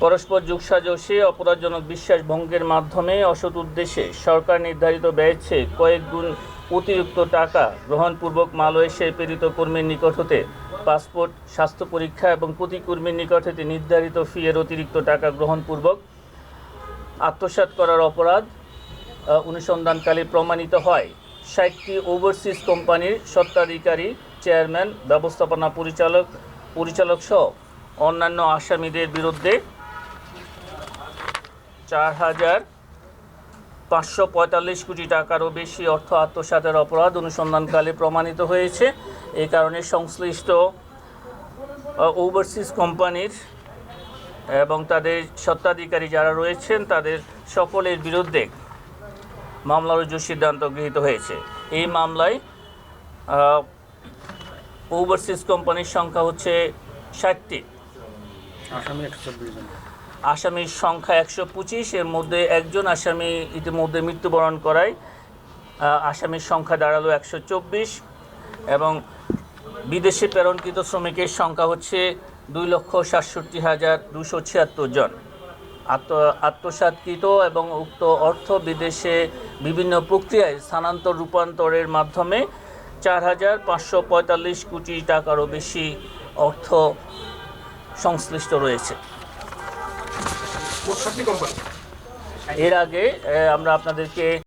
পরস্পর যোগসাজশে অপরাধজনক বিশ্বাস ভঙ্গের মাধ্যমে অসৎ উদ্দেশ্যে সরকার নির্ধারিত ব্যয়ের চেয়ে কয়েক গুণ অতিরিক্ত টাকা গ্রহণপূর্বক মালয়েশিয়ায় প্রেরিত কর্মীর নিকট হতে পাসপোর্ট, স্বাস্থ্য পরীক্ষা এবং প্রতি কর্মীর নিকট হতে নির্ধারিত ফি এর অতিরিক্ত টাকা গ্রহণপূর্বক আত্মসাৎ করার অপরাধ অনুসন্ধানকালে প্রমাণিত হয়। ৬০টি ওভারসিজ কোম্পানির স্বত্বাধিকারী, চেয়ারম্যান, ব্যবস্থাপনা পরিচালক সহ অন্যান্য আসামিদের বিরুদ্ধে ৪,৫৪৫ কোটি টাকারও বেশি অর্থ আত্মসাতের অপরাধ অনুসন্ধানকালে প্রমাণিত হয়েছে। এই কারণে সংশ্লিষ্ট ওভারসিজ কোম্পানির এবং তাদের স্বত্বাধিকারী যারা রয়েছেন তাদের সকলের বিরুদ্ধে মামলা রুজুর সিদ্ধান্ত গৃহীত হয়েছে। এই মামলায় ওভারসিজ কোম্পানির সংখ্যা হচ্ছে ৬০টি, আসামির সংখ্যা ১২৫। এর মধ্যে একজন আসামি ইতিমধ্যে মৃত্যুবরণ করায় আসামির সংখ্যা দাঁড়ালো ১২৪ এবং বিদেশে প্রেরণকৃত শ্রমিকের সংখ্যা হচ্ছে ২,৬৭,২৭৬ জন। আত্মসাৎকৃত এবং উক্ত অর্থ বিদেশে বিভিন্ন প্রক্রিয়ায় স্থানান্তর রূপান্তরের মাধ্যমে ৪,৫৪৫ কোটি টাকারও বেশি অর্থ সংশ্লিষ্ট রয়েছে। এর আগে আমরা আপনাদেরকে